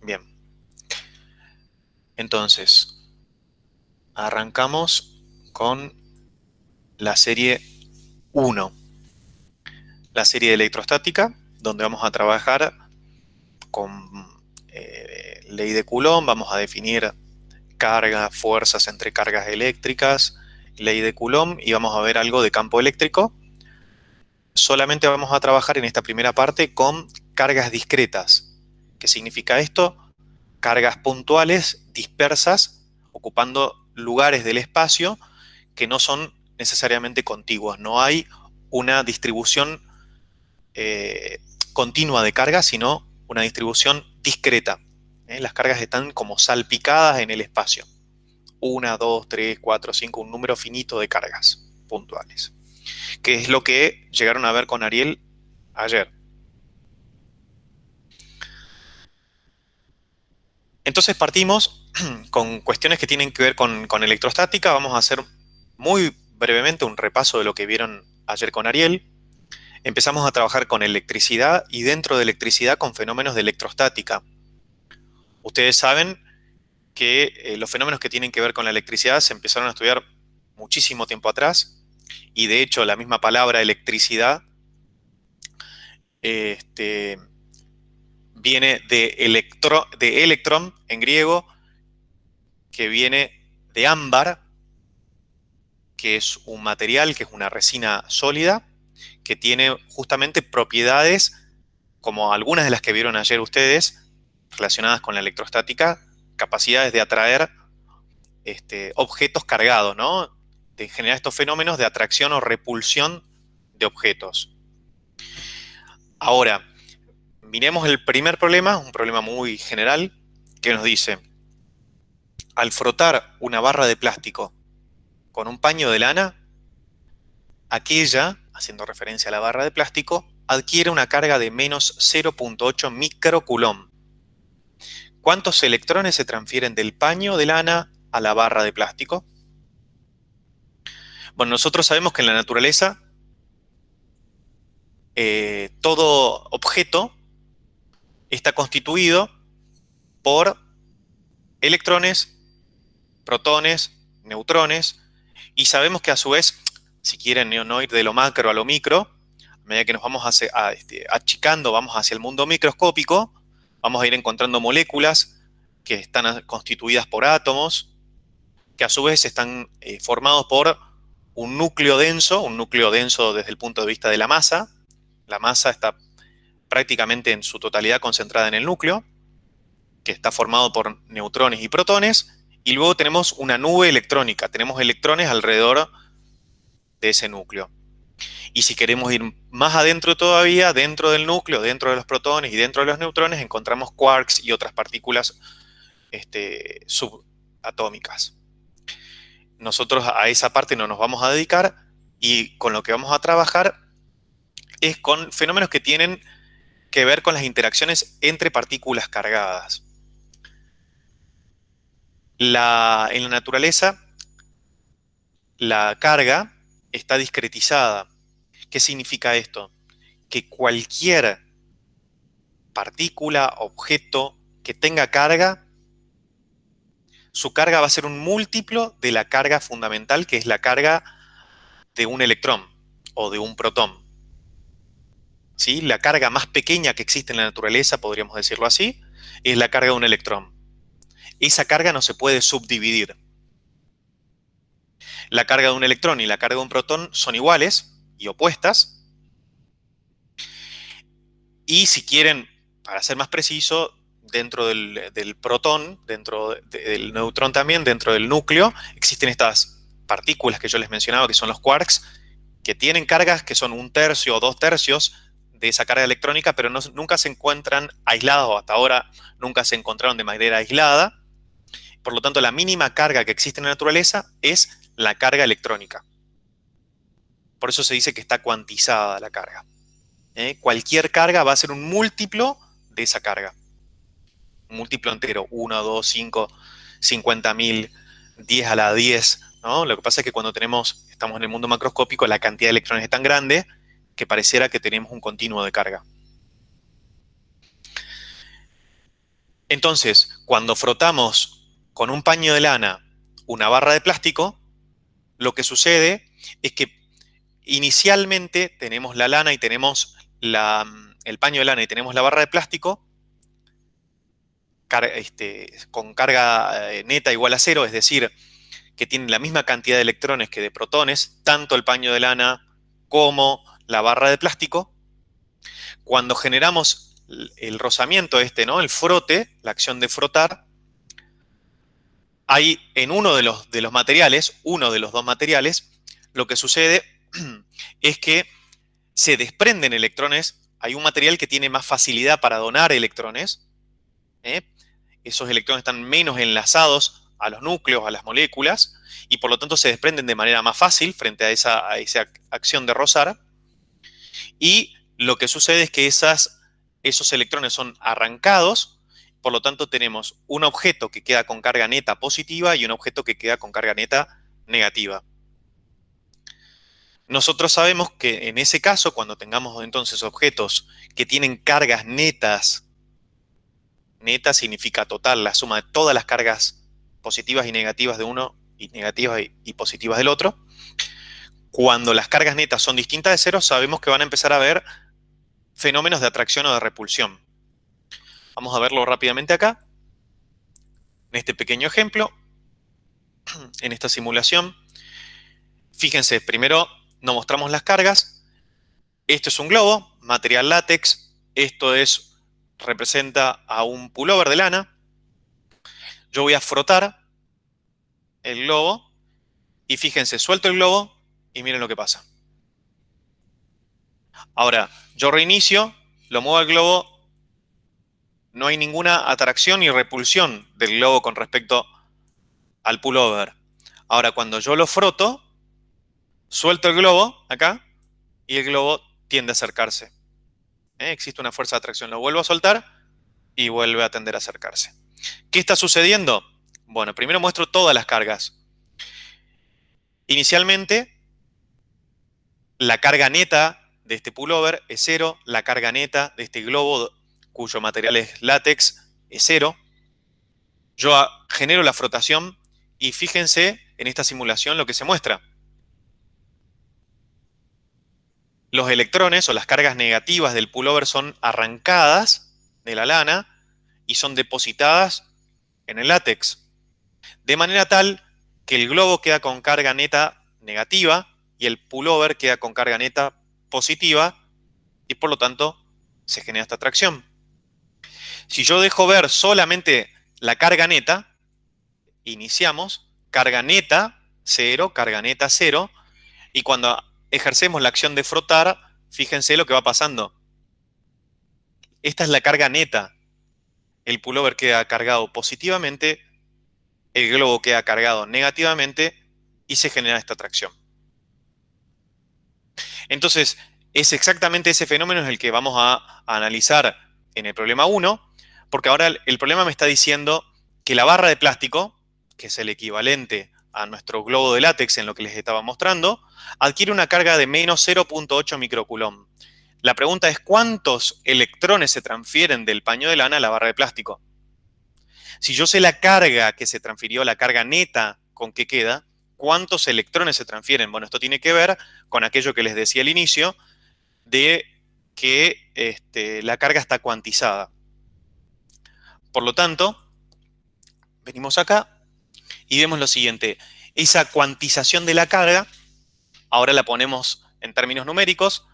Bien, entonces arrancamos con la serie 1, la serie de electrostática, donde vamos a trabajar con ley de Coulomb, vamos a definir cargas, fuerzas entre cargas eléctricas, ley de Coulomb, y vamos a ver algo de campo eléctrico. Solamente vamos a trabajar en esta primera parte con cargas discretas. ¿Qué significa esto? Cargas puntuales, dispersas, ocupando lugares del espacio que no son necesariamente contiguos. No hay una distribución eh, continua de cargas, sino una distribución discreta. Las cargas están como salpicadas en el espacio. Una, dos, tres, cuatro, cinco, un número finito de cargas puntuales. Que es lo que llegaron a ver con Ariel ayer. Entonces partimos con cuestiones que tienen que ver con electrostática. Vamos a hacer muy brevemente un repaso de lo que vieron ayer con Ariel. Empezamos a trabajar con electricidad y dentro de electricidad con fenómenos de electrostática. Ustedes saben que los fenómenos que tienen que ver con la electricidad se empezaron a estudiar muchísimo tiempo atrás y de hecho la misma palabra electricidad este, viene de electrón en griego, que viene de ámbar, que es un material, que es una resina sólida, que tiene justamente propiedades como algunas de las que vieron ayer ustedes, relacionadas con la electrostática, capacidades de atraer objetos cargados, ¿no? De generar estos fenómenos de atracción o repulsión de objetos. Ahora, miremos el primer problema, un problema muy general, que nos dice, al frotar una barra de plástico con un paño de lana, aquella, haciendo referencia a la barra de plástico, adquiere una carga de menos 0,8 microcoulomb. ¿Cuántos electrones se transfieren del paño de lana a la barra de plástico? Bueno, nosotros sabemos que en la naturaleza todo objeto está constituido por electrones, protones, neutrones, y sabemos que a su vez, si quieren no ir de lo macro a lo micro, a medida que nos vamos achicando, vamos hacia el mundo microscópico, vamos a ir encontrando moléculas que están constituidas por átomos, que a su vez están formados por un núcleo denso desde el punto de vista de la masa. La masa está prácticamente en su totalidad concentrada en el núcleo, que está formado por neutrones y protones, y luego tenemos una nube electrónica, tenemos electrones alrededor de ese núcleo. Y si queremos ir más adentro todavía, dentro del núcleo, dentro de los protones y dentro de los neutrones, encontramos quarks y otras partículas subatómicas. Nosotros a esa parte no nos vamos a dedicar y con lo que vamos a trabajar es con fenómenos que tienen que ver con las interacciones entre partículas cargadas. En la naturaleza, la carga está discretizada. ¿Qué significa esto? Que cualquier partícula, objeto que tenga carga, su carga va a ser un múltiplo de la carga fundamental, que es la carga de un electrón o de un protón. ¿Sí? La carga más pequeña que existe en la naturaleza, podríamos decirlo así, es la carga de un electrón. Esa carga no se puede subdividir. La carga de un electrón y la carga de un protón son iguales y opuestas. Y si quieren, para ser más preciso, dentro del protón, dentro del neutrón también, dentro del núcleo, existen estas partículas que yo les mencionaba, que son los quarks, que tienen cargas que son un tercio o dos tercios de esa carga electrónica, pero nunca se encuentran aisladas, o hasta ahora nunca se encontraron de manera aislada. Por lo tanto, la mínima carga que existe en la naturaleza es la carga electrónica. Por eso se dice que está cuantizada la carga. Cualquier carga va a ser un múltiplo de esa carga. Un múltiplo entero, 1, 2, 5, 50.000, 10 a la 10, ¿no? Lo que pasa es que cuando estamos en el mundo macroscópico, la cantidad de electrones es tan grande que pareciera que tenemos un continuo de carga. Entonces, cuando frotamos con un paño de lana una barra de plástico, lo que sucede es que inicialmente tenemos la lana y tenemos el paño de lana y tenemos la barra de plástico con carga neta igual a cero, es decir, que tienen la misma cantidad de electrones que de protones, tanto el paño de lana como la barra de plástico. Cuando generamos el rozamiento ¿no? El frote, la acción de frotar, hay en uno de los materiales, uno de los dos materiales, lo que sucede es que se desprenden electrones. Hay un material que tiene más facilidad para donar electrones. ¿eh? Esos electrones están menos enlazados a los núcleos, a las moléculas, y por lo tanto se desprenden de manera más fácil frente a esa acción de rozar. Y lo que sucede es que esos electrones son arrancados, por lo tanto tenemos un objeto que queda con carga neta positiva y un objeto que queda con carga neta negativa. Nosotros sabemos que en ese caso, cuando tengamos entonces objetos que tienen cargas netas, neta significa total, la suma de todas las cargas positivas y negativas de uno y negativas y positivas del otro, cuando las cargas netas son distintas de cero, sabemos que van a empezar a haber fenómenos de atracción o de repulsión. Vamos a verlo rápidamente acá, en este pequeño ejemplo, en esta simulación. Fíjense, primero nos mostramos las cargas. Esto es un globo, material látex. Esto representa a un pullover de lana. Yo voy a frotar el globo y fíjense, suelto el globo y miren lo que pasa. Ahora, yo reinicio, lo muevo al globo, no hay ninguna atracción ni repulsión del globo con respecto al pullover. Ahora, cuando yo lo froto, suelto el globo acá y el globo tiende a acercarse. Existe una fuerza de atracción. Lo vuelvo a soltar y vuelve a tender a acercarse. ¿Qué está sucediendo? Bueno, primero muestro todas las cargas. Inicialmente, la carga neta de este pullover es cero, la carga neta de este globo, cuyo material es látex, es cero. Yo genero la frotación y fíjense en esta simulación lo que se muestra. Los electrones o las cargas negativas del pullover son arrancadas de la lana y son depositadas en el látex. De manera tal que el globo queda con carga neta negativa y el pullover queda con carga neta positiva y por lo tanto se genera esta atracción. Si yo dejo ver solamente la carga neta, iniciamos carga neta 0, carga neta 0, y cuando ejercemos la acción de frotar, fíjense lo que va pasando. Esta es la carga neta. El pullover queda cargado positivamente, el globo queda cargado negativamente y se genera esta atracción. Entonces, es exactamente ese fenómeno el que vamos a analizar en el problema 1, porque ahora el problema me está diciendo que la barra de plástico, que es el equivalente a nuestro globo de látex en lo que les estaba mostrando, adquiere una carga de menos 0,8 microcoulomb. La pregunta es, ¿cuántos electrones se transfieren del paño de lana a la barra de plástico? Si yo sé la carga que se transfirió, la carga neta con qué queda, ¿cuántos electrones se transfieren? Bueno, esto tiene que ver con aquello que les decía al inicio, de que la carga está cuantizada. Por lo tanto, venimos acá y vemos lo siguiente. Esa cuantización de la carga, ahora la ponemos en términos numéricos,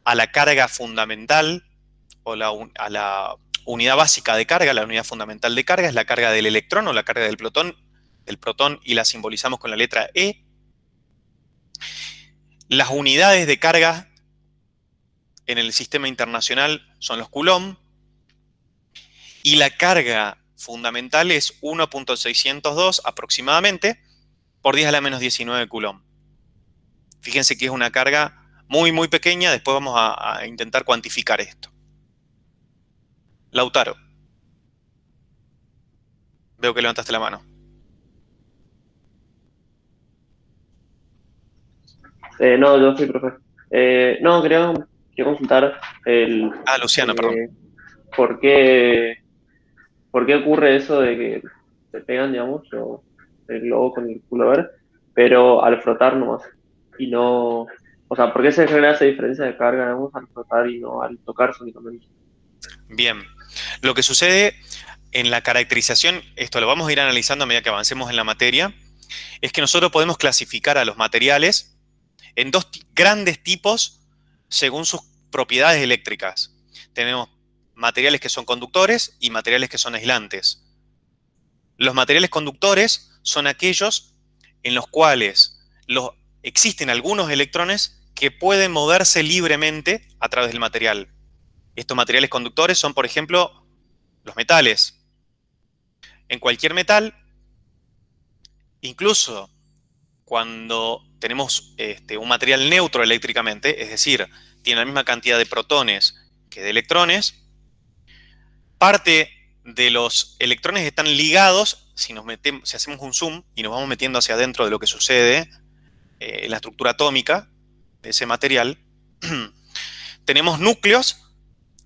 a la carga fundamental o a la unidad básica de carga, la unidad fundamental de carga es la carga del electrón o la carga del protón y la simbolizamos con la letra E. Las unidades de carga en el sistema internacional son los coulomb y la carga fundamental es 1.602 aproximadamente por 10 a la menos 19 coulomb. Fíjense que es una carga muy, muy pequeña. Después vamos a intentar cuantificar esto. Lautaro. Veo que levantaste la mano. No, yo soy profe. No, quería consultar el Ah, Luciano, perdón. eh, por qué. ¿Por qué ocurre eso de que se pegan, digamos, el globo con el pullover, pero al frotar nomás? Y no, o sea, ¿por qué se genera esa diferencia de carga, digamos, al frotar y no al tocarse únicamente? Bien, lo que sucede en la caracterización, esto lo vamos a ir analizando a medida que avancemos en la materia, es que nosotros podemos clasificar a los materiales en dos grandes tipos según sus propiedades eléctricas. Tenemos materiales que son conductores y materiales que son aislantes. Los materiales conductores son aquellos en los cuales existen algunos electrones que pueden moverse libremente a través del material. Estos materiales conductores son, por ejemplo, los metales. En cualquier metal, incluso cuando tenemos un material neutro eléctricamente, es decir, tiene la misma cantidad de protones que de electrones, parte de los electrones están ligados, si hacemos un zoom y nos vamos metiendo hacia adentro de lo que sucede en la estructura atómica de ese material, tenemos núcleos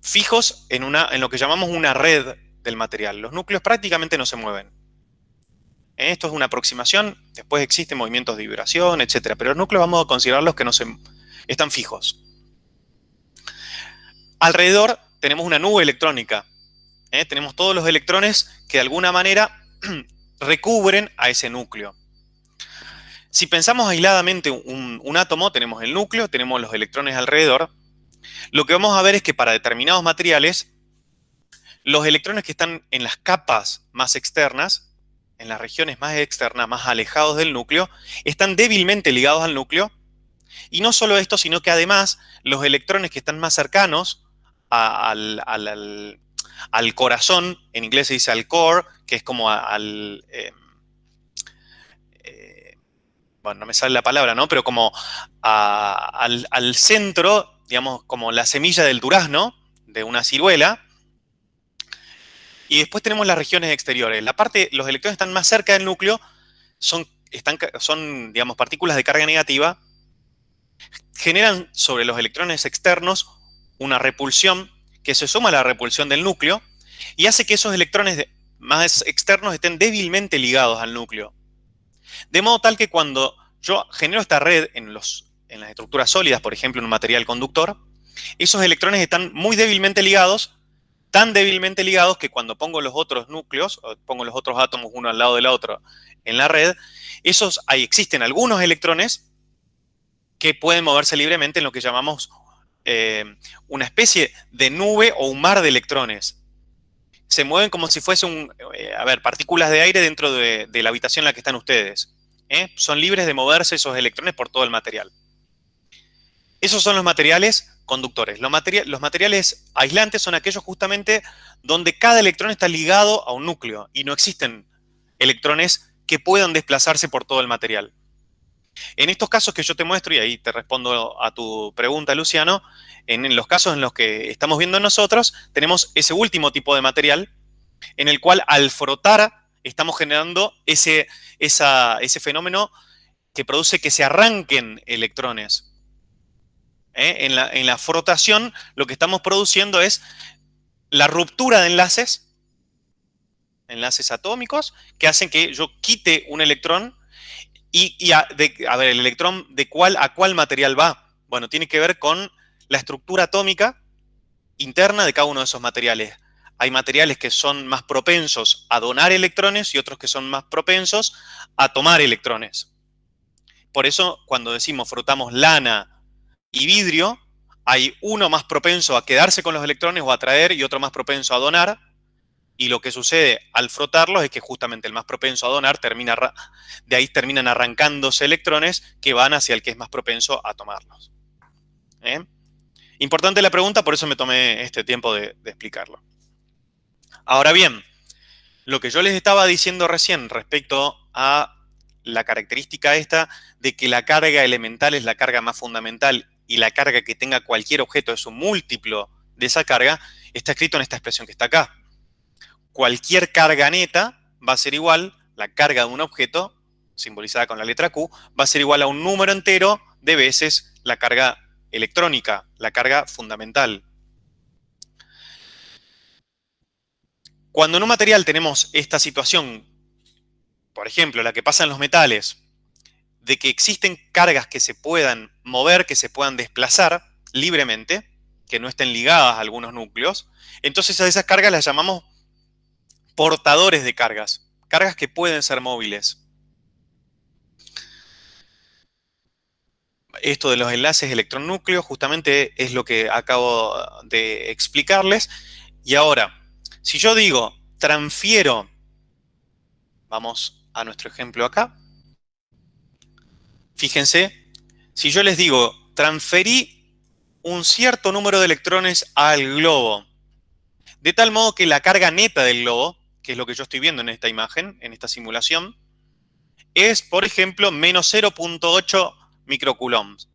fijos en lo que llamamos una red del material. Los núcleos prácticamente no se mueven. Esto es una aproximación, después existen movimientos de vibración, etcétera, pero los núcleos vamos a considerarlos que no se, están fijos. Alrededor tenemos una nube electrónica. Tenemos todos los electrones que de alguna manera recubren a ese núcleo. Si pensamos aisladamente un átomo, tenemos el núcleo, tenemos los electrones alrededor. Lo que vamos a ver es que para determinados materiales, los electrones que están en las capas más externas, en las regiones más externas, más alejados del núcleo, están débilmente ligados al núcleo. Y no solo esto, sino que además los electrones que están más cercanos al corazón, en inglés se dice al core, que es como bueno, no me sale la palabra, ¿no? Pero como al centro, digamos, como la semilla del durazno, de una ciruela. Y después tenemos las regiones exteriores. Los electrones están más cerca del núcleo, son, digamos, partículas de carga negativa, generan sobre los electrones externos una repulsión que se suma a la repulsión del núcleo y hace que esos electrones más externos estén débilmente ligados al núcleo. De modo tal que cuando yo genero esta red en las estructuras sólidas, por ejemplo en un material conductor, esos electrones están muy débilmente ligados, tan débilmente ligados que cuando pongo los otros núcleos, o pongo los otros átomos uno al lado del otro en la red, ahí existen algunos electrones que pueden moverse libremente en lo que llamamos una especie de nube o un mar de electrones. Se mueven como si fuese partículas de aire dentro de la habitación en la que están ustedes. Son libres de moverse esos electrones por todo el material. Esos son los materiales conductores. Los materiales aislantes son aquellos justamente donde cada electrón está ligado a un núcleo y no existen electrones que puedan desplazarse por todo el material. En estos casos que yo te muestro, y ahí te respondo a tu pregunta, Luciano, en los casos en los que estamos viendo nosotros, tenemos ese último tipo de material en el cual al frotar estamos generando ese fenómeno que produce que se arranquen electrones. En la frotación lo que estamos produciendo es la ruptura de enlaces atómicos, que hacen que yo quite un electrón. A ver, el electrón a cuál material va. Bueno, tiene que ver con la estructura atómica interna de cada uno de esos materiales. Hay materiales que son más propensos a donar electrones y otros que son más propensos a tomar electrones. Por eso, cuando decimos frotamos lana y vidrio, hay uno más propenso a quedarse con los electrones o a traer y otro más propenso a donar. Y lo que sucede al frotarlos es que justamente el más propenso a donar de ahí terminan arrancándose electrones que van hacia el que es más propenso a tomarlos. Importante la pregunta, por eso me tomé este tiempo de explicarlo. Ahora bien, lo que yo les estaba diciendo recién respecto a la característica esta de que la carga elemental es la carga más fundamental y la carga que tenga cualquier objeto es un múltiplo de esa carga, está escrito en esta expresión que está acá. Cualquier carga neta va a ser igual, la carga de un objeto, simbolizada con la letra Q, va a ser igual a un número entero de veces la carga electrónica, la carga fundamental. Cuando en un material tenemos esta situación, por ejemplo, la que pasa en los metales, de que existen cargas que se puedan mover, que se puedan desplazar libremente, que no estén ligadas a algunos núcleos, entonces a esas cargas las llamamos portadores de cargas, cargas que pueden ser móviles. Esto de los enlaces electrón-núcleo justamente es lo que acabo de explicarles. Y ahora, si yo digo transfiero, vamos a nuestro ejemplo acá, fíjense, si yo les digo transferí un cierto número de electrones al globo, de tal modo que la carga neta del globo, que es lo que yo estoy viendo en esta imagen, en esta simulación, es, por ejemplo, menos 0.8 microcoulombs.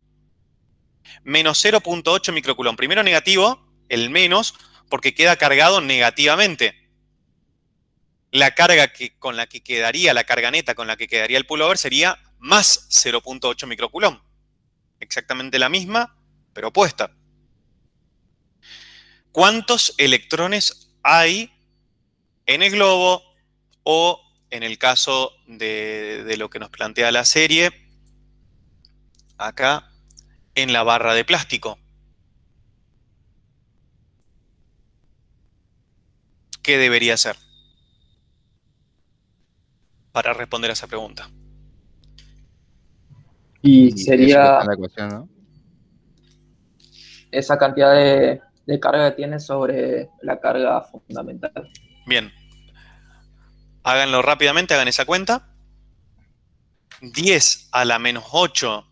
Menos 0.8 microcoulomb. Primero negativo, el menos, porque queda cargado negativamente. La carga con la que quedaría, la carga neta con la que quedaría el pullover sería más 0.8 microcoulomb. Exactamente la misma, pero opuesta. ¿Cuántos electrones hay en el globo o, en el caso de lo que nos plantea la serie, acá, en la barra de plástico? ¿Qué debería ser para responder a esa pregunta? Y Eso que está sería en la ecuación, ¿no? esa cantidad de carga que tiene sobre la carga fundamental. Bien, háganlo rápidamente, hagan esa cuenta. 10 a la menos 8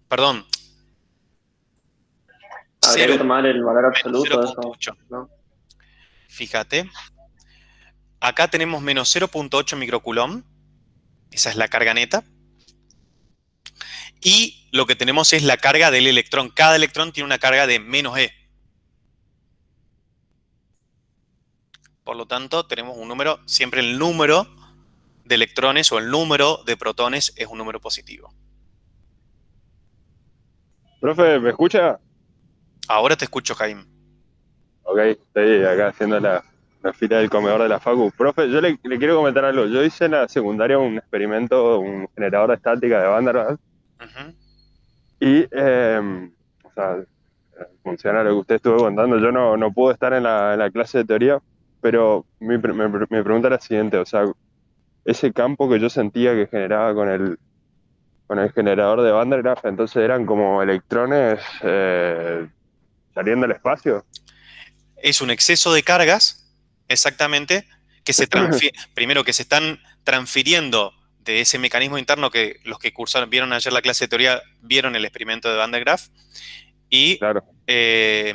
perdón, Habría 0 que tomar el valor menos absoluto de eso, 0.8. ¿no? Fíjate, acá tenemos menos 0.8 microcoulomb, esa es la carga neta. Y lo que tenemos es la carga del electrón. Cada electrón tiene una carga de menos E. Por lo tanto, tenemos un número, siempre el número de electrones o el número de protones es un número positivo. Profe, ¿me escucha? Ahora te escucho, Jaime. Ok, estoy acá haciendo la fila del comedor de la Facu. Profe, yo le quiero comentar algo. Yo hice en la secundaria un experimento, un generador de estática de Van der Waals, Ujú. y, o sea, funciona lo que usted estuvo contando. Yo no pude estar en la clase de teoría, pero mi pregunta era la siguiente. O sea, ese campo que yo sentía que generaba con el generador de Van der Graaf, entonces eran como electrones saliendo al espacio. Es un exceso de cargas, exactamente, que primero que se están transfiriendo de ese mecanismo interno que los que cursaron, vieron ayer la clase de teoría, vieron el experimento de Van der Graaf, y Claro. eh,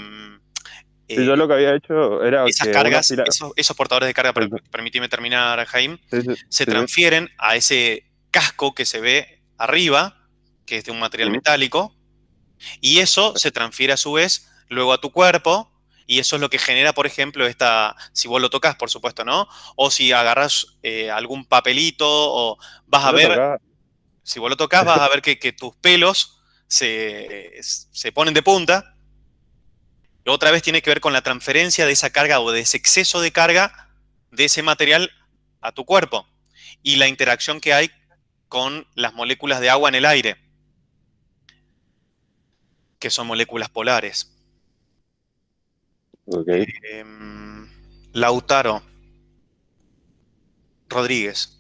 Sí, yo lo que había hecho era esas que una cargas, fila. esos portadores de carga, permíteme terminar, Jaime, Sí, sí, se sí, sí. transfieren a ese casco que se ve arriba, que es de un material Mm. metálico, y eso se transfiere a su vez luego a tu cuerpo, y eso es lo que genera, por ejemplo, si vos lo tocas, por supuesto, ¿no? O si agarras algún papelito, o vas a Yo lo ver, tocaba. si vos lo tocas, vas a ver que tus pelos se ponen de punta. Otra vez tiene que ver con la transferencia de esa carga o de ese exceso de carga de ese material a tu cuerpo y la interacción que hay con las moléculas de agua en el aire, que son moléculas polares. Ok. Lautaro Rodríguez.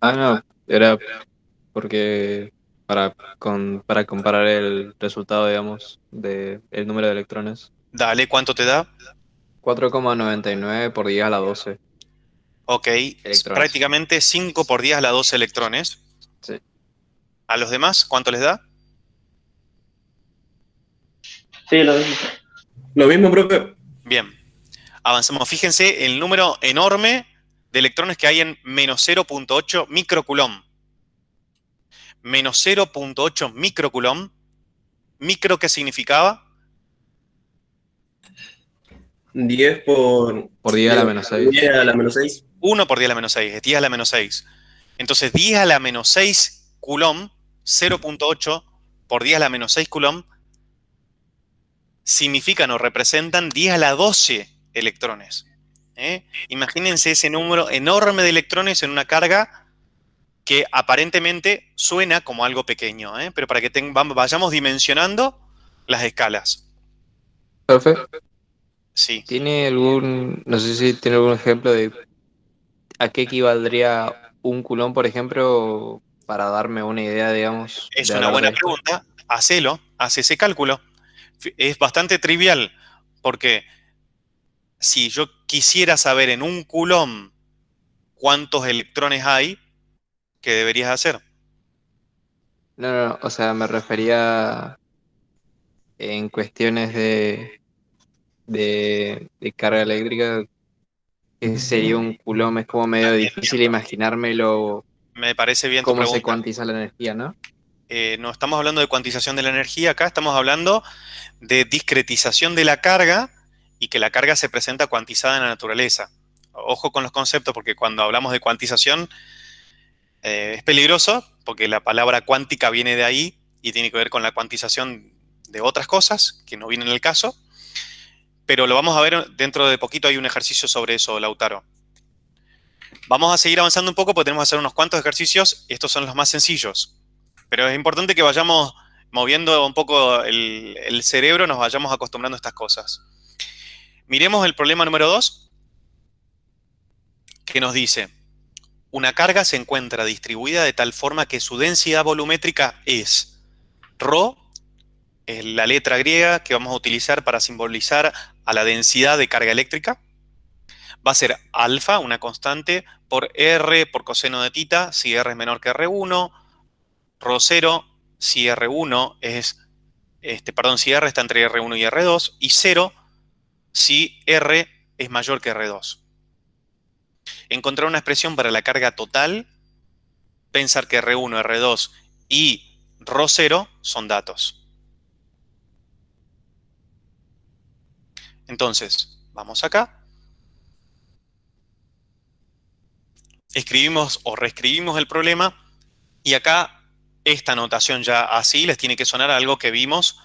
No, era porque para comparar el resultado, digamos, del número de electrones. Dale, ¿cuánto te da? 4,99 por 10 a la 12 Ok, electrones. prácticamente 5 por 10 a la 12 electrones. Sí. ¿A los demás cuánto les da? Sí, lo mismo. Lo mismo, profe. Bien, avanzamos. Fíjense el número enorme de electrones que hay en menos 0.8 microcoulomb. Menos 0.8 microcoulomb. ¿Micro qué significaba? 10 Por 10 a la menos 6. 10 a la menos 6. 1 por 10 a la menos 6, es 10 a la menos 6. Entonces 10 a la menos 6 coulomb, 0.8 por 10 a la menos 6 coulomb, significan o representan 10 a la 12 electrones. Imagínense ese número enorme de electrones en una carga que aparentemente suena como algo pequeño, pero para que vayamos dimensionando las escalas. Perfecto. Sí. No sé si tiene algún ejemplo de a qué equivaldría un culón, por ejemplo, para darme una idea, digamos, Es de una hablar buena de esto? pregunta. Haz ese cálculo. Es bastante trivial, porque si yo quisiera saber en un coulomb cuántos electrones hay, ¿qué deberías hacer? No, o sea, me refería en cuestiones de carga eléctrica, que sería un coulomb, es como medio difícil imaginármelo Me parece bien tu cómo se pregunta. cuantiza la energía, ¿no? No estamos hablando de cuantización de la energía acá, estamos hablando de discretización de la carga y que la carga se presenta cuantizada en la naturaleza. Ojo con los conceptos, porque cuando hablamos de cuantización es peligroso, porque la palabra cuántica viene de ahí y tiene que ver con la cuantización de otras cosas, que no vienen en el caso, pero lo vamos a ver dentro de poquito, hay un ejercicio sobre eso, Lautaro. Vamos a seguir avanzando un poco porque tenemos que hacer unos cuantos ejercicios, y estos son los más sencillos. Pero es importante que vayamos moviendo un poco el cerebro, nos vayamos acostumbrando a estas cosas. Miremos el problema número 2, que nos dice, una carga se encuentra distribuida de tal forma que su densidad volumétrica es ρ, es la letra griega que vamos a utilizar para simbolizar a la densidad de carga eléctrica. Va a ser alfa, una constante, por R por coseno de tita, si R es menor que R1, ρ0, si R1 es, si R está entre R1 y R2, y 0 si R es mayor que R2. Encontrar una expresión para la carga total, pensar que R1, R2 y ρ0 son datos. Entonces, vamos acá. Escribimos o reescribimos el problema y acá esta notación ya así les tiene que sonar a algo que vimos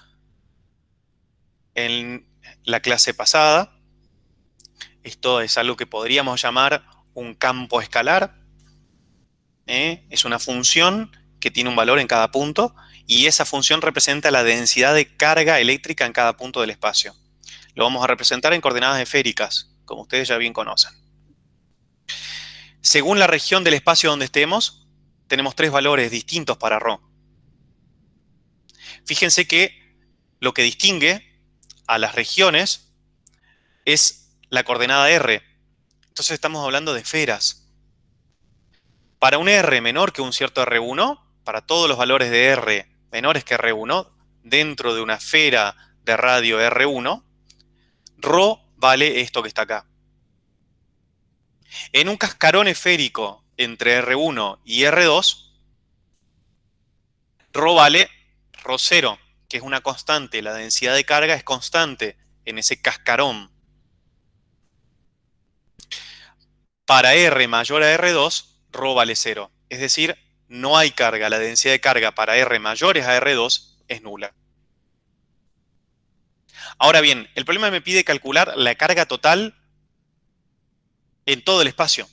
en la clase pasada. Esto es algo que podríamos llamar un campo escalar. Es una función que tiene un valor en cada punto y esa función representa la densidad de carga eléctrica en cada punto del espacio. Lo vamos a representar en coordenadas esféricas, como ustedes ya bien conocen. Según la región del espacio donde estemos, tenemos 3 valores distintos para ρ. Fíjense que lo que distingue a las regiones es la coordenada r. Entonces estamos hablando de esferas. Para un r menor que un cierto R1, para todos los valores de r menores que R1, dentro de una esfera de radio R1, ρ vale esto que está acá. En un cascarón esférico entre R1 y R2, ρ vale ρ0, que es una constante. La densidad de carga es constante en ese cascarón. Para R mayor a R2, ρ vale 0. Es decir, no hay carga. La densidad de carga para R mayores a R2 es nula. Ahora bien, el problema me pide calcular la carga total en todo el espacio.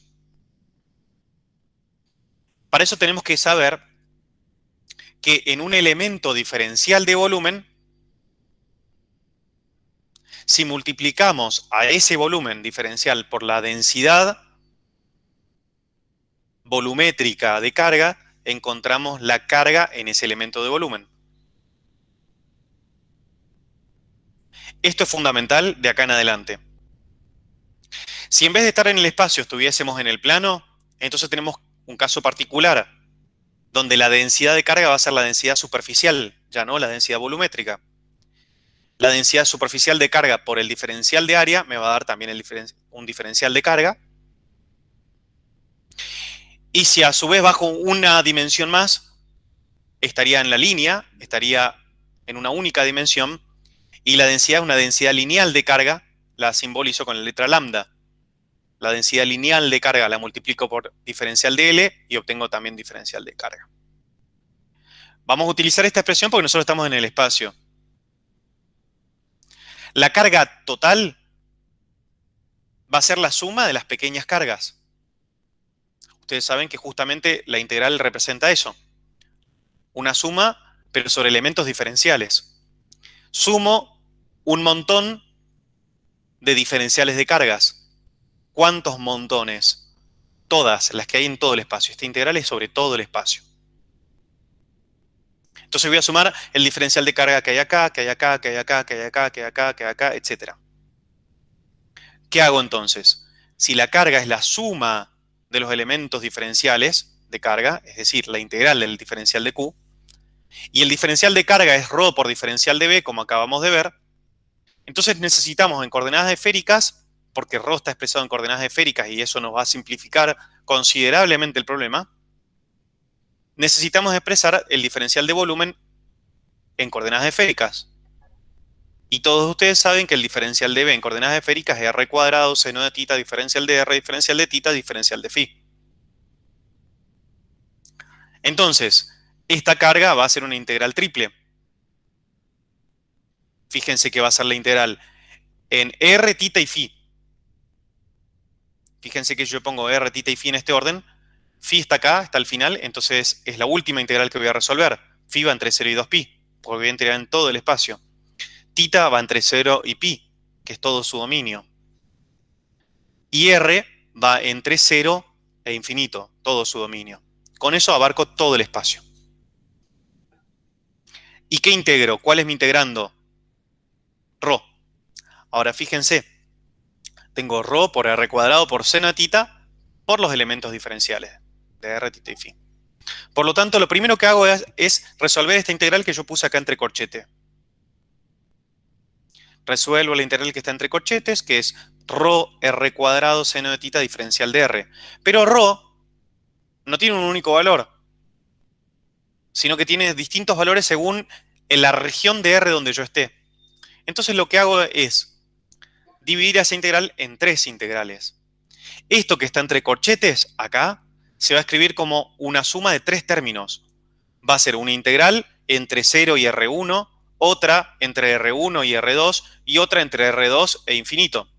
Para eso tenemos que saber que en un elemento diferencial de volumen, si multiplicamos a ese volumen diferencial por la densidad volumétrica de carga, encontramos la carga en ese elemento de volumen. Esto es fundamental de acá en adelante. Si en vez de estar en el espacio estuviésemos en el plano, entonces tenemos un caso particular, donde la densidad de carga va a ser la densidad superficial, ya no la densidad volumétrica. La densidad superficial de carga por el diferencial de área me va a dar también un diferencial de carga. Y si a su vez bajo una dimensión más, estaría en la línea, estaría en una única dimensión, y la densidad es una densidad lineal de carga, la simbolizo con la letra lambda. La densidad lineal de carga la multiplico por diferencial de L y obtengo también diferencial de carga. Vamos a utilizar esta expresión porque nosotros estamos en el espacio. La carga total va a ser la suma de las pequeñas cargas. Ustedes saben que justamente la integral representa eso. Una suma, pero sobre elementos diferenciales. Sumo un montón de diferenciales de cargas. ¿Cuántos montones? Todas, las que hay en todo el espacio. Esta integral es sobre todo el espacio. Entonces voy a sumar el diferencial de carga que hay acá, que hay acá, que hay acá, que hay acá, que hay acá, que hay acá, etc. ¿Qué hago entonces? Si la carga es la suma de los elementos diferenciales de carga, es decir, la integral del diferencial de Q, y el diferencial de carga es ρ por diferencial de B, como acabamos de ver, entonces necesitamos en coordenadas esféricas, porque ρ está expresado en coordenadas esféricas y eso nos va a simplificar considerablemente el problema, necesitamos expresar el diferencial de volumen en coordenadas esféricas. Y todos ustedes saben que el diferencial de B en coordenadas esféricas es r cuadrado, seno de tita, diferencial de r, diferencial de tita, diferencial de phi. Entonces, esta carga va a ser una integral triple. Fíjense que va a ser la integral en r, tita y phi. Fíjense que yo pongo r, tita y phi en este orden. Phi está acá, está al final, entonces es la última integral que voy a resolver. Phi va entre 0 y 2pi, porque voy a integrar en todo el espacio. Tita va entre 0 y pi, que es todo su dominio. Y r va entre 0 e infinito, todo su dominio. Con eso abarco todo el espacio. ¿Y qué integro? ¿Cuál es mi integrando? Rho. Ahora fíjense, tengo ρ por r cuadrado por seno de tita por los elementos diferenciales de r, tita y phi. Por lo tanto, lo primero que hago es resolver esta integral que yo puse acá entre corchete. Resuelvo la integral que está entre corchetes, que es ρ r cuadrado seno de tita diferencial de r. Pero ρ no tiene un único valor, sino que tiene distintos valores según en la región de r donde yo esté. Entonces lo que hago es dividir esa integral en tres integrales. Esto que está entre corchetes, acá, se va a escribir como una suma de tres términos. Va a ser una integral entre 0 y R1, otra entre R1 y R2 y otra entre R2 e infinito.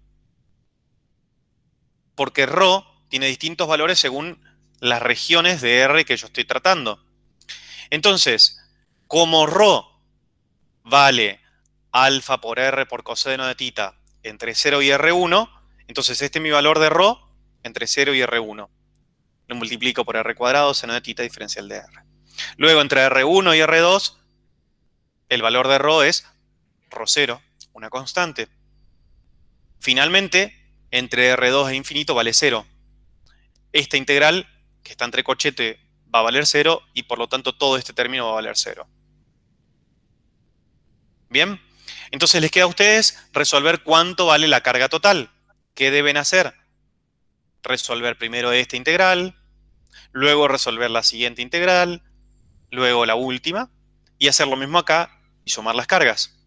Porque ρ tiene distintos valores según las regiones de R que yo estoy tratando. Entonces, como ρ vale alfa por R por coseno de tita entre 0 y R1, entonces este es mi valor de ρ entre 0 y R1. Lo multiplico por R cuadrado, seno de tita diferencial de R. Luego, entre R1 y R2, el valor de ρ es ρ0, una constante. Finalmente, entre R2 e infinito vale 0. Esta integral, que está entre corchete, va a valer 0 y por lo tanto todo este término va a valer 0. ¿Bien? Entonces les queda a ustedes resolver cuánto vale la carga total. ¿Qué deben hacer? Resolver primero esta integral, luego resolver la siguiente integral, luego la última, y hacer lo mismo acá y sumar las cargas.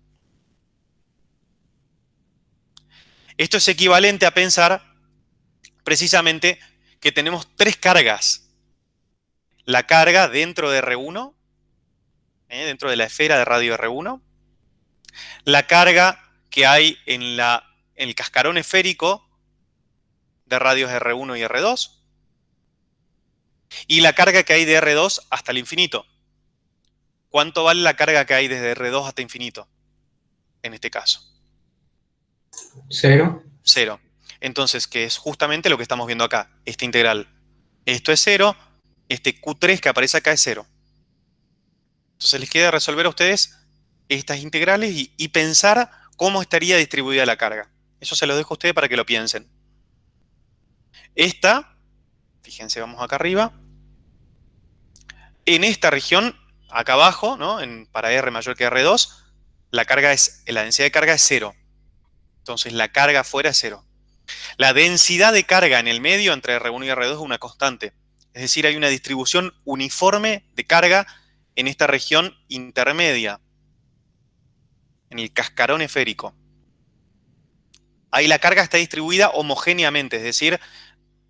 Esto es equivalente a pensar precisamente que tenemos tres cargas. La carga dentro de R1, dentro de la esfera de radio R1, la carga que hay en el cascarón esférico de radios R1 y R2, y la carga que hay de R2 hasta el infinito. ¿Cuánto vale la carga que hay desde R2 hasta infinito? En este caso. 0. 0. Entonces, que es justamente lo que estamos viendo acá, esta integral. Esto es 0, este Q3 que aparece acá es 0. Entonces les queda resolver a ustedes estas integrales y pensar cómo estaría distribuida la carga. Eso se lo dejo a ustedes para que lo piensen. Esta, fíjense, vamos acá arriba. En esta región, acá abajo, ¿no? Para R mayor que R2, la densidad de carga es 0. Entonces la carga afuera es 0. La densidad de carga en el medio entre R1 y R2 es una constante. Es decir, hay una distribución uniforme de carga en esta región intermedia, en el cascarón esférico. Ahí la carga está distribuida homogéneamente, es decir,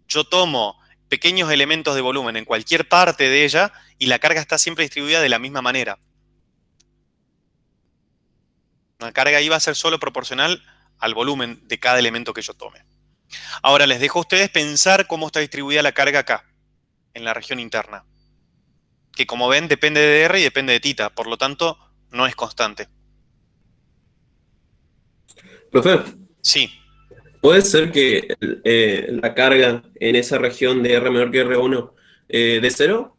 yo tomo pequeños elementos de volumen en cualquier parte de ella y la carga está siempre distribuida de la misma manera. La carga ahí va a ser solo proporcional al volumen de cada elemento que yo tome. Ahora les dejo a ustedes pensar cómo está distribuida la carga acá, en la región interna. Que como ven depende de R y depende de tita, por lo tanto no es constante. Profe, Sí, ¿puede ser que la carga en esa región de R menor que R1 de cero?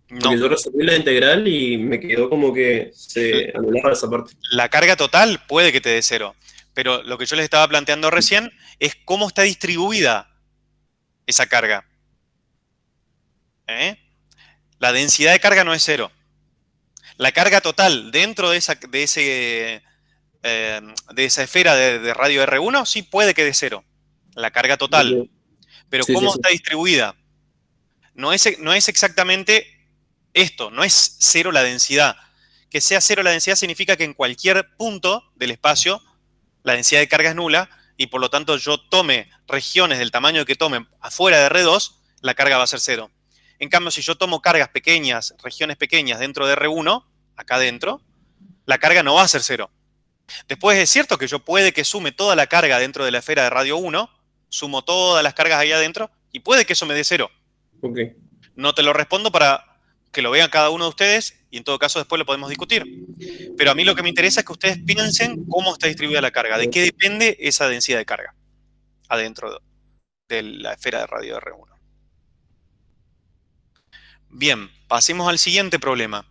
no. Porque yo resolví la integral y me quedó como que se anulaba esa parte. La carga total puede que te dé cero, pero lo que yo les estaba planteando recién es cómo está distribuida esa carga. ¿Eh? La densidad de carga no es cero. La carga total dentro de esa esfera de radio R1 sí puede que dé cero. La carga total. Ok. Pero Sí, sí, ¿cómo sí. está distribuida? No es exactamente esto, no es cero la densidad. Que sea cero la densidad significa que en cualquier punto del espacio la densidad de carga es nula y por lo tanto yo tome regiones del tamaño que tome afuera de R2, la carga va a ser cero. En cambio, si yo tomo cargas pequeñas, regiones pequeñas dentro de R1, acá adentro, la carga no va a ser cero. Después es cierto que yo puede que sume toda la carga dentro de la esfera de radio 1, sumo todas las cargas ahí adentro y puede que eso me dé cero. Ok. No te lo respondo para que lo vean cada uno de ustedes y en todo caso después lo podemos discutir. Pero a mí lo que me interesa es que ustedes piensen cómo está distribuida la carga, de qué depende esa densidad de carga adentro de la esfera de radio R1. Bien, pasemos al siguiente problema.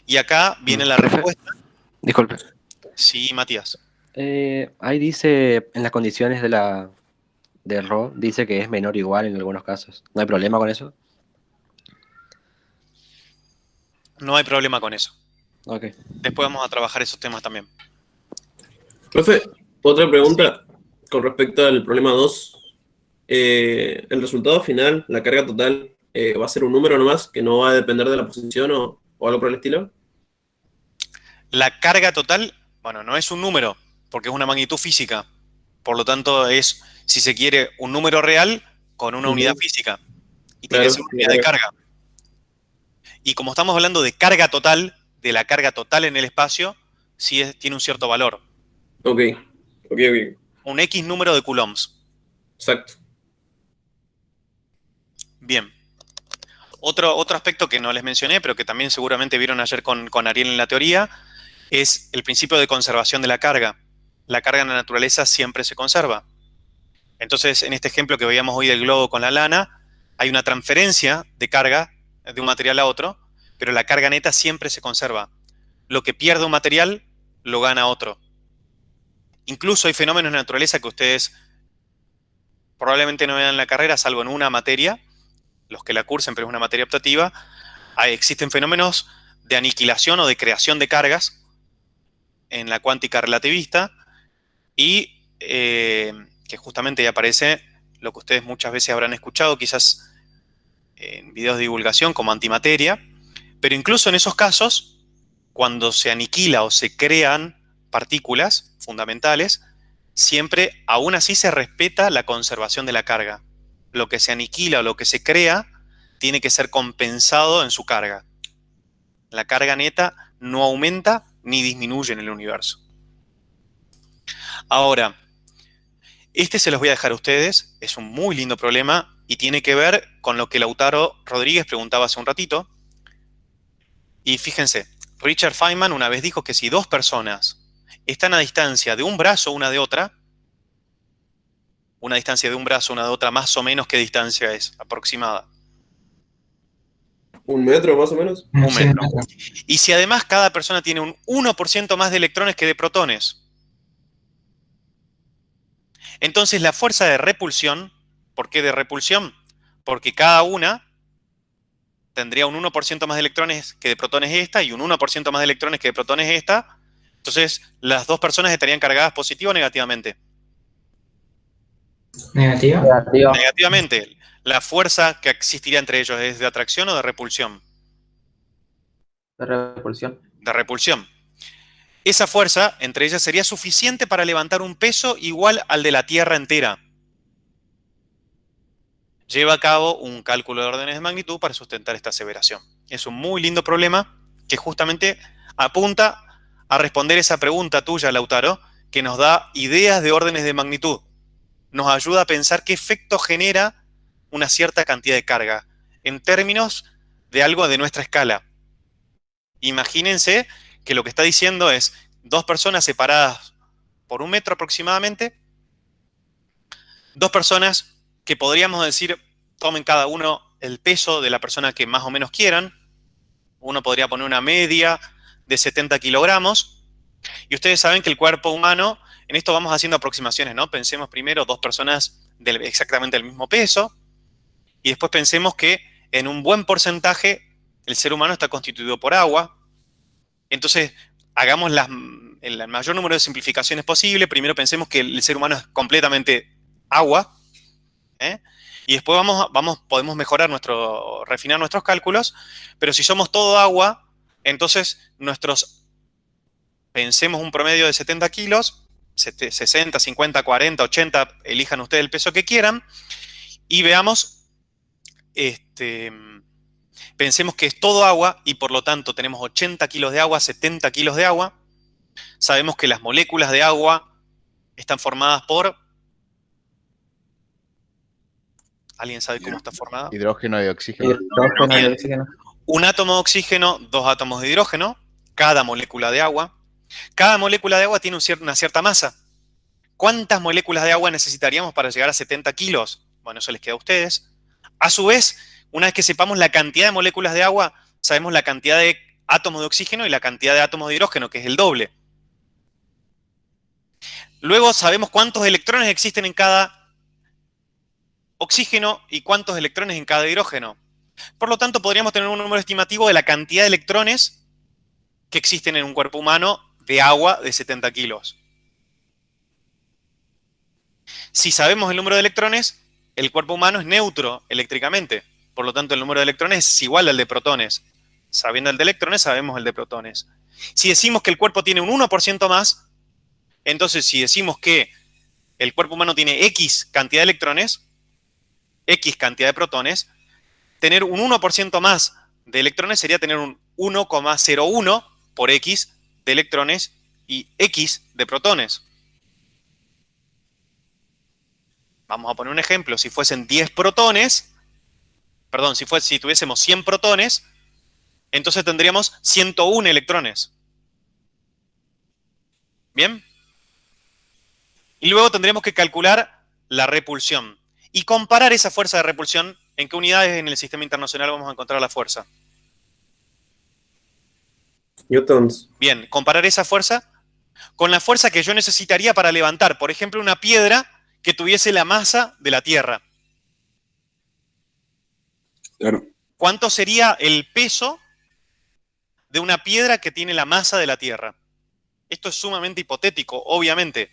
Y acá viene la Profe, respuesta. disculpe. Sí, Matías. Ahí dice, en las condiciones de RO, dice que es menor o igual en algunos casos. ¿No hay problema con eso? No hay problema con eso. Ok. Después vamos a trabajar esos temas también. Profe, otra pregunta con respecto al problema 2. El resultado final, la carga total, ¿va a ser un número nomás que no va a depender de la posición o algo por el estilo? La carga total, bueno, no es un número, porque es una magnitud física. Por lo tanto, es, si se quiere, un número real con una unidad Ujú. física. Y tiene que Claro, ser una unidad de carga. Y como estamos hablando de carga total, de la carga total en el espacio, sí tiene un cierto valor. ok, ok, ok, Un X número de coulombs. exacto. Bien. Otro aspecto que no les mencioné, pero que también seguramente vieron ayer con Ariel en la teoría, es el principio de conservación de la carga. La carga en la naturaleza siempre se conserva. Entonces, en este ejemplo que veíamos hoy del globo con la lana, hay una transferencia de carga de un material a otro, pero la carga neta siempre se conserva. Lo que pierde un material, lo gana otro. Incluso hay fenómenos de naturaleza que ustedes probablemente no vean en la carrera, salvo en una materia, los que la cursen, pero es una materia optativa. Existen fenómenos de aniquilación o de creación de cargas en la cuántica relativista y que justamente ahí aparece lo que ustedes muchas veces habrán escuchado, quizás en videos de divulgación como antimateria, pero incluso en esos casos, cuando se aniquila o se crean partículas fundamentales, siempre, aún así, se respeta la conservación de la carga. Lo que se aniquila o lo que se crea tiene que ser compensado en su carga. La carga neta no aumenta ni disminuye en el universo. Ahora, este se los voy a dejar a ustedes, es un muy lindo problema y tiene que ver con lo que Lautaro Rodríguez preguntaba hace un ratito. Y fíjense, Richard Feynman una vez dijo que si dos personas están a distancia de un brazo una de otra, una distancia de un brazo una de otra, más o menos, ¿qué distancia es aproximada? ¿Un metro más o menos? Un metro. Y si además cada persona tiene un 1% más de electrones que de protones, entonces la fuerza de repulsión, ¿por qué de repulsión? Porque cada una tendría un 1% más de electrones que de protones esta y un 1% más de electrones que de protones esta. Entonces las dos personas estarían cargadas positivo o negativamente. ¿Negativa? Negativa. Negativamente. La fuerza que existiría entre ellos es de atracción o de repulsión. De repulsión. De repulsión. Esa fuerza entre ellas sería suficiente para levantar un peso igual al de la Tierra entera. Lleva a cabo un cálculo de órdenes de magnitud para sustentar esta aseveración. Es un muy lindo problema que justamente apunta a responder esa pregunta tuya, Lautaro, que nos da ideas de órdenes de magnitud. Nos ayuda a pensar qué efecto genera una cierta cantidad de carga en términos de algo de nuestra escala. Imagínense que lo que está diciendo es dos personas separadas por 1 metro aproximadamente, dos personas que podríamos decir tomen cada uno el peso de la persona que más o menos quieran. Uno podría poner una media de 70 kilogramos. Y ustedes saben que el cuerpo humano, en esto vamos haciendo aproximaciones, ¿no? Pensemos primero dos personas exactamente del mismo peso. Y después pensemos que en un buen porcentaje el ser humano está constituido por agua. Entonces, hagamos el mayor número de simplificaciones posible. Primero pensemos que el ser humano es completamente agua, ¿eh? Y después podemos mejorar refinar nuestros cálculos, pero si somos todo agua, entonces pensemos un promedio de 70 kilos, 60, 50, 40, 80, elijan ustedes el peso que quieran, y veamos, pensemos que es todo agua y por lo tanto tenemos 80 kilos de agua, 70 kilos de agua. Sabemos que las moléculas de agua están formadas por... ¿Alguien sabe cómo está formada? Hidrógeno y oxígeno. Hidrógeno y Bien. oxígeno. Un átomo de oxígeno, 2 átomos de hidrógeno, cada molécula de agua. Cada molécula de agua tiene una cierta masa. ¿Cuántas moléculas de agua necesitaríamos para llegar a 70 kilos? Bueno, eso les queda a ustedes. A su vez, una vez que sepamos la cantidad de moléculas de agua, sabemos la cantidad de átomos de oxígeno y la cantidad de átomos de hidrógeno, que es el doble. Luego sabemos cuántos electrones existen en cada oxígeno y cuántos electrones en cada hidrógeno. Por lo tanto, podríamos tener un número estimativo de la cantidad de electrones que existen en un cuerpo humano de agua de 70 kilos. Si sabemos el número de electrones, el cuerpo humano es neutro eléctricamente. Por lo tanto, el número de electrones es igual al de protones. Sabiendo el de electrones, sabemos el de protones. Si decimos que el cuerpo tiene un 1% más, entonces si decimos que el cuerpo humano tiene X cantidad de electrones, X cantidad de protones, tener un 1% más de electrones sería tener un 1,01 por X de electrones y X de protones. Vamos a poner un ejemplo. Si fuesen 10 protones, perdón, si tuviésemos 100 protones, entonces tendríamos 101 electrones. ¿Bien? Y luego tendríamos que calcular la repulsión y comparar esa fuerza de repulsión. ¿En qué unidades en el sistema internacional vamos a encontrar la fuerza? Newtons. Bien, comparar esa fuerza con la fuerza que yo necesitaría para levantar, por ejemplo, una piedra que tuviese la masa de la Tierra. Claro. ¿Cuánto sería el peso de una piedra que tiene la masa de la Tierra? Esto es sumamente hipotético, obviamente.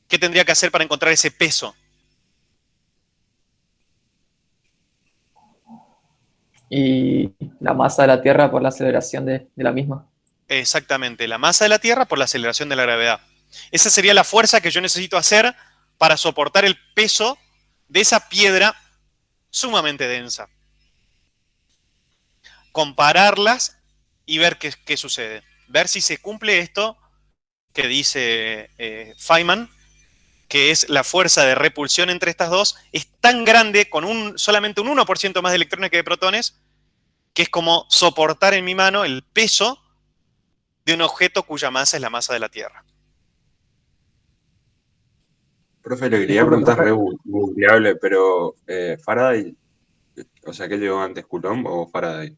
¿Qué tendría que hacer para encontrar ese peso? Y la masa de la Tierra por la aceleración de la misma. Exactamente, la masa de la Tierra por la aceleración de la gravedad. Esa sería la fuerza que yo necesito hacer para soportar el peso de esa piedra sumamente densa. Compararlas y ver qué sucede. Ver si se cumple esto que dice Feynman, que es la fuerza de repulsión entre estas dos, es tan grande, con solamente un 1% más de electrones que de protones, que es como soportar en mi mano el peso de un objeto cuya masa es la masa de la Tierra. Profe, le quería preguntar re googleable, pero Faraday, o sea, ¿qué llegó antes, Coulomb o Faraday?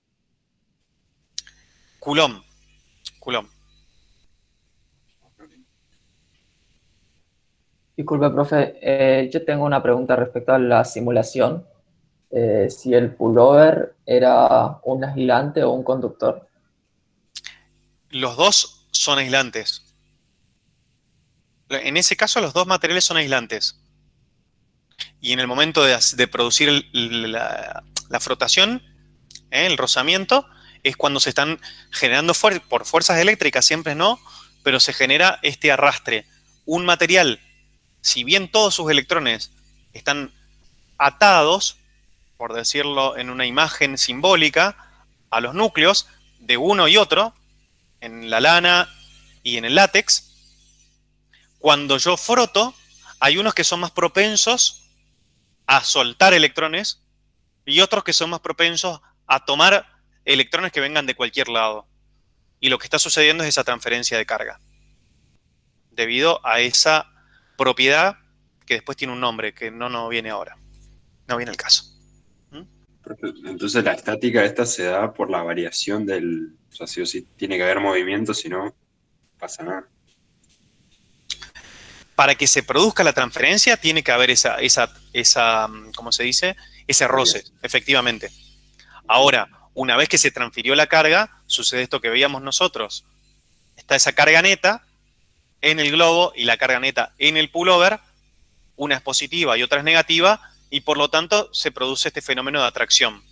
Coulomb. Coulomb. Disculpe, profe, yo tengo una pregunta respecto a la simulación. Si el pullover era un aislante o un conductor. Los dos son aislantes. En ese caso, los dos materiales son aislantes. Y en el momento de producir la frotación, el rozamiento, es cuando se están generando por fuerzas eléctricas, siempre no, pero se genera este arrastre. Un material, si bien todos sus electrones están atados, por decirlo en una imagen simbólica, a los núcleos de uno y otro, en la lana y en el látex. Cuando yo froto, hay unos que son más propensos a soltar electrones y otros que son más propensos a tomar electrones que vengan de cualquier lado. Y lo que está sucediendo es esa transferencia de carga, debido a esa propiedad que después tiene un nombre, que no viene ahora. No viene el caso. Entonces la estática esta se da por la variación del... O sea, sí o sí tiene que haber movimiento, si no pasa nada. Para que se produzca la transferencia tiene que haber esa ¿cómo se dice? Ese roce, efectivamente. Ahora, una vez que se transfirió la carga, sucede esto que veíamos nosotros. Está esa carga neta en el globo y la carga neta en el pullover. Una es positiva y otra es negativa, y por lo tanto se produce este fenómeno de atracción.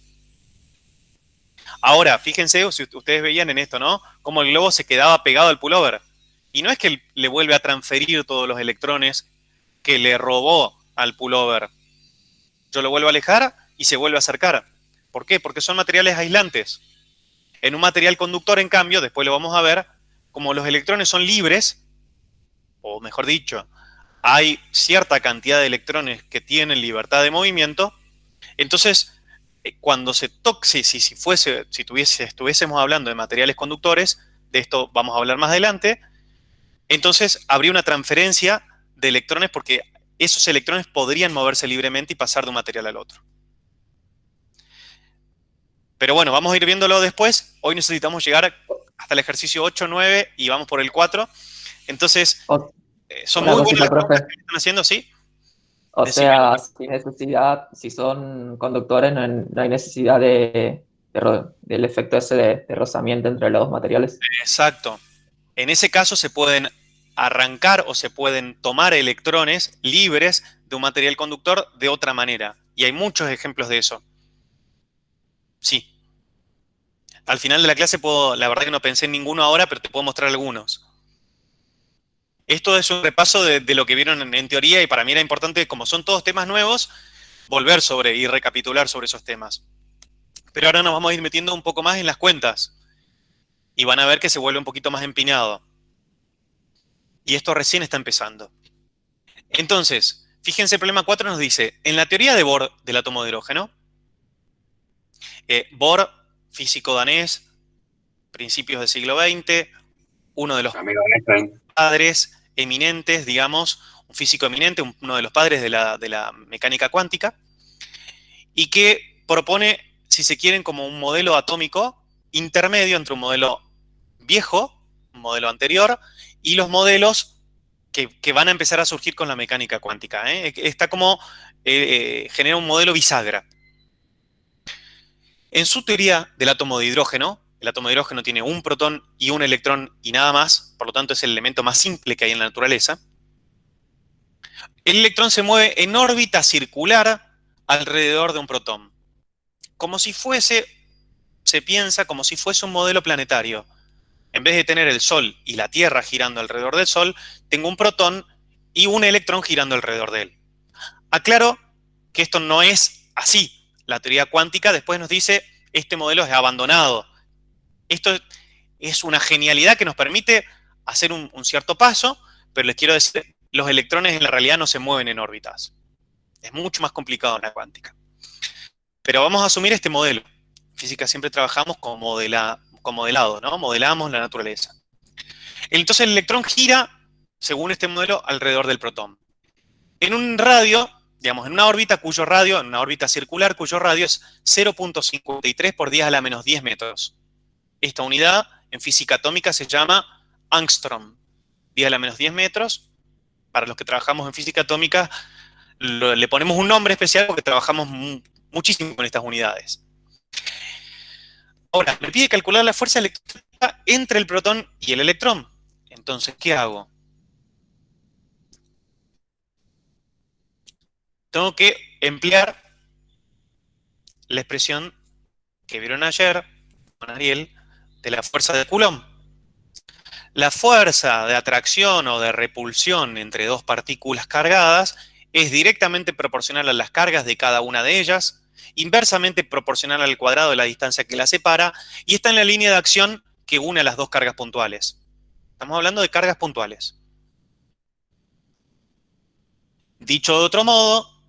Ahora, fíjense, si ustedes veían en esto, ¿no? Cómo el globo se quedaba pegado al pullover. Y no es que le vuelve a transferir todos los electrones que le robó al pullover. Yo lo vuelvo a alejar y se vuelve a acercar. ¿Por qué? Porque son materiales aislantes. En un material conductor, en cambio, después lo vamos a ver, como los electrones son libres, o mejor dicho, hay cierta cantidad de electrones que tienen libertad de movimiento, entonces cuando se toque, si estuviésemos hablando de materiales conductores, de esto vamos a hablar más adelante, entonces habría una transferencia de electrones porque esos electrones podrían moverse libremente y pasar de un material al otro. Pero bueno, vamos a ir viéndolo después. Hoy necesitamos llegar hasta el ejercicio 8, 9 y vamos por el 4. Entonces, son muy buenas las preguntas que están haciendo, ¿sí? O sea, sin necesidad, si son conductores, no hay necesidad del efecto ese de rozamiento entre los dos materiales. Exacto. En ese caso se pueden arrancar o se pueden tomar electrones libres de un material conductor de otra manera. Y hay muchos ejemplos de eso. Sí. Al final de la clase la verdad que no pensé en ninguno ahora, pero te puedo mostrar algunos. Esto es un repaso de lo que vieron en teoría y para mí era importante, como son todos temas nuevos, volver y recapitular sobre esos temas. Pero ahora nos vamos a ir metiendo un poco más en las cuentas y van a ver que se vuelve un poquito más empinado. Y esto recién está empezando. Entonces, fíjense, el problema 4 nos dice, en la teoría de Bohr del átomo de hidrógeno, Bohr, físico danés, principios del siglo XX, uno de los padres eminentes, digamos, un físico eminente, uno de los padres de la mecánica cuántica, y que propone, si se quieren, como un modelo atómico intermedio entre un modelo viejo, un modelo anterior, y los modelos que van a empezar a surgir con la mecánica cuántica. Está como, genera un modelo bisagra. En su teoría del átomo de hidrógeno, el átomo de hidrógeno tiene un protón y un electrón y nada más, por lo tanto es el elemento más simple que hay en la naturaleza. El electrón se mueve en órbita circular alrededor de un protón. Como si fuese, se piensa como si fuese un modelo planetario. En vez de tener el Sol y la Tierra girando alrededor del Sol, tengo un protón y un electrón girando alrededor de él. Aclaro que esto no es así. La teoría cuántica después nos dice, este modelo es abandonado. Esto es una genialidad que nos permite hacer un cierto paso, pero les quiero decir, los electrones en la realidad no se mueven en órbitas. Es mucho más complicado en la cuántica. Pero vamos a asumir este modelo. En física siempre trabajamos con modelado, ¿no? Modelamos la naturaleza. Entonces el electrón gira, según este modelo, alrededor del protón. En un radio, digamos, en una órbita cuyo radio, en una órbita circular cuyo radio es 0.53 por 10 a la menos 10 metros. Esta unidad en física atómica se llama Angstrom. 10 a la menos 10 metros. Para los que trabajamos en física atómica, le ponemos un nombre especial porque trabajamos muchísimo con estas unidades. Ahora, me pide calcular la fuerza electrostática entre el protón y el electrón. Entonces, ¿qué hago? Tengo que emplear la expresión que vieron ayer con Ariel de la fuerza de Coulomb. La fuerza de atracción o de repulsión entre dos partículas cargadas es directamente proporcional a las cargas de cada una de ellas, inversamente proporcional al cuadrado de la distancia que las separa, y está en la línea de acción que une a las dos cargas puntuales. Estamos hablando de cargas puntuales. Dicho de otro modo,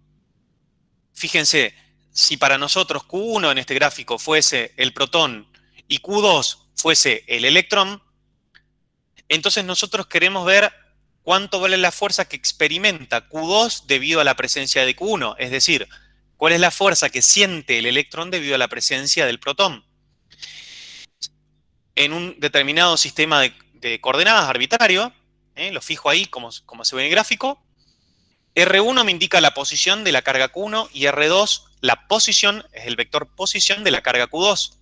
fíjense, si para nosotros Q1 en este gráfico fuese el protón y Q2 fuese el electrón, entonces nosotros queremos ver cuánto vale la fuerza que experimenta Q2 debido a la presencia de Q1, es decir, cuál es la fuerza que siente el electrón debido a la presencia del protón. En un determinado sistema de coordenadas arbitrario, lo fijo ahí como se ve en el gráfico, R1 me indica la posición de la carga Q1 y R2 la posición, es el vector posición de la carga Q2.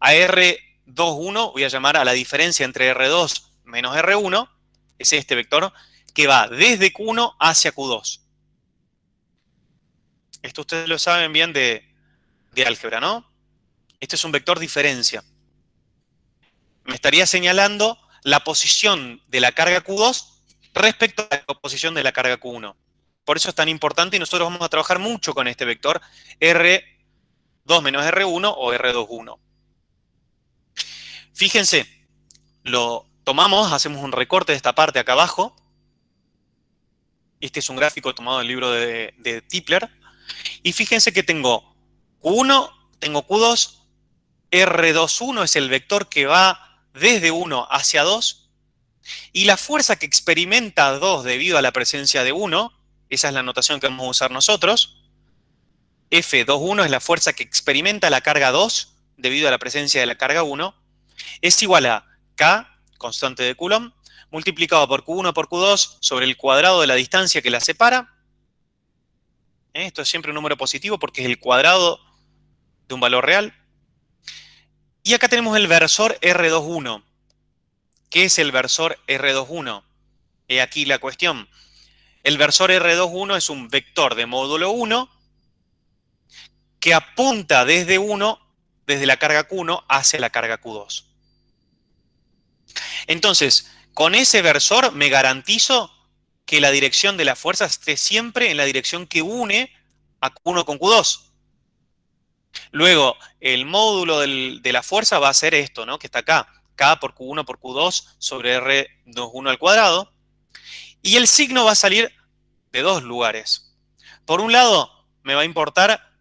A R21 voy a llamar a la diferencia entre R2 menos R1, es este vector, que va desde Q1 hacia Q2. Esto ustedes lo saben bien de álgebra, ¿no? Este es un vector diferencia. Me estaría señalando la posición de la carga Q2 respecto a la posición de la carga Q1. Por eso es tan importante y nosotros vamos a trabajar mucho con este vector R2 menos R1 o R21. Fíjense, lo tomamos, hacemos un recorte de esta parte acá abajo. Este es un gráfico tomado del libro de Tipler. Y fíjense que tengo Q1, tengo Q2, R21 es el vector que va desde 1 hacia 2. Y la fuerza que experimenta 2 debido a la presencia de 1, esa es la notación que vamos a usar nosotros. F21 es la fuerza que experimenta la carga 2 debido a la presencia de la carga 1. Es igual a K, constante de Coulomb, multiplicado por Q1 por Q2 sobre el cuadrado de la distancia que la separa. Esto es siempre un número positivo porque es el cuadrado de un valor real. Y acá tenemos el versor R21. ¿Qué es el versor R21? He aquí la cuestión. El versor R21 es un vector de módulo 1 que apunta desde la carga Q1 hacia la carga Q2. Entonces, con ese versor me garantizo que la dirección de la fuerza esté siempre en la dirección que une a Q1 con Q2. Luego, el módulo de la fuerza va a ser esto, ¿no? Que está acá. K por Q1 por Q2 sobre R21 al cuadrado. Y el signo va a salir de dos lugares. Por un lado, me va a importar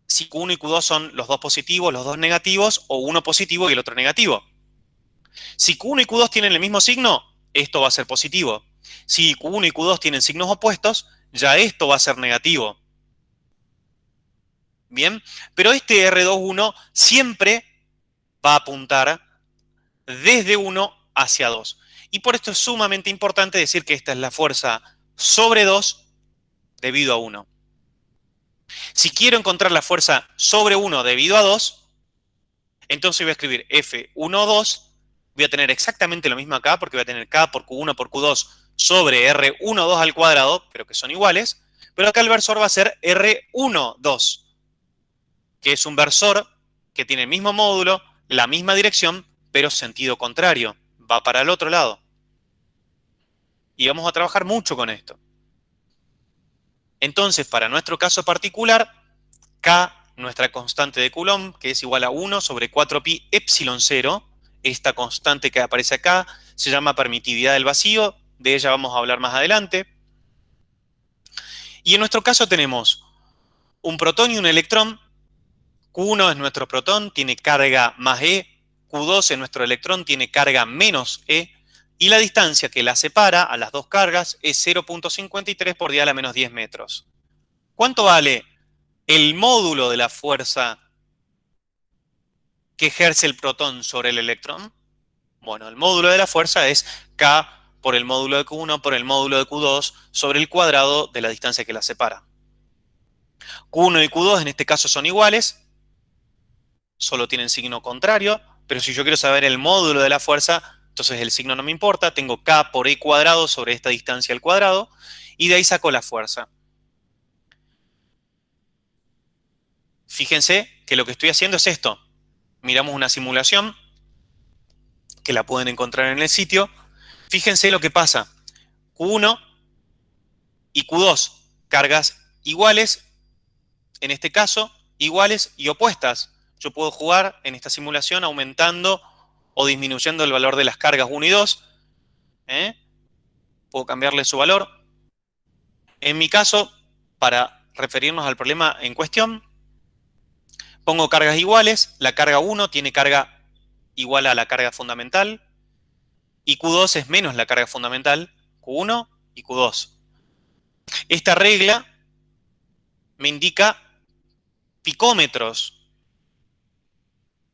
si Q1 y Q2 son los dos positivos, los dos negativos, o uno positivo y el otro negativo. Si Q1 y Q2 tienen el mismo signo, esto va a ser positivo. Si Q1 y Q2 tienen signos opuestos, ya esto va a ser negativo. Bien, pero este R21 siempre va a apuntar desde 1 hacia 2. Y por esto es sumamente importante decir que esta es la fuerza sobre 2 debido a 1. Si quiero encontrar la fuerza sobre 1 debido a 2, entonces voy a escribir F12. Voy a tener exactamente lo mismo acá, porque voy a tener K por Q1 por Q2 sobre R12 al cuadrado, pero que son iguales. Pero acá el versor va a ser R12, que es un versor que tiene el mismo módulo, la misma dirección, pero sentido contrario. Va para el otro lado. Y vamos a trabajar mucho con esto. Entonces, para nuestro caso particular, K, nuestra constante de Coulomb, que es igual a 1 sobre 4pi epsilon 0, esta constante que aparece acá, se llama permitividad del vacío, de ella vamos a hablar más adelante. Y en nuestro caso tenemos un protón y un electrón. Q1 es nuestro protón, tiene carga más E. Q2 es nuestro electrón, tiene carga menos E. Y la distancia que la separa a las dos cargas es 0.53 por 10 a la menos 10 metros. ¿Cuánto vale el módulo de la fuerza que ejerce el protón sobre el electrón? Bueno, el módulo de la fuerza es K por el módulo de Q1 por el módulo de Q2 sobre el cuadrado de la distancia que la separa. Q1 y Q2 en este caso son iguales, solo tienen signo contrario, pero si yo quiero saber el módulo de la fuerza, entonces el signo no me importa, tengo K por E cuadrado sobre esta distancia al cuadrado, y de ahí saco la fuerza. Fíjense que lo que estoy haciendo es esto. Miramos una simulación, que la pueden encontrar en el sitio. Fíjense lo que pasa. Q1 y Q2, cargas iguales, en este caso, iguales y opuestas. yo puedo jugar en esta simulación aumentando o disminuyendo el valor de las cargas 1 y 2. Puedo cambiarle su valor. En mi caso, para referirnos al problema en cuestión, pongo cargas iguales. La carga 1 tiene carga igual a la carga fundamental. Y Q2 es menos la carga fundamental, Q1 y Q2. Esta regla me indica picómetros.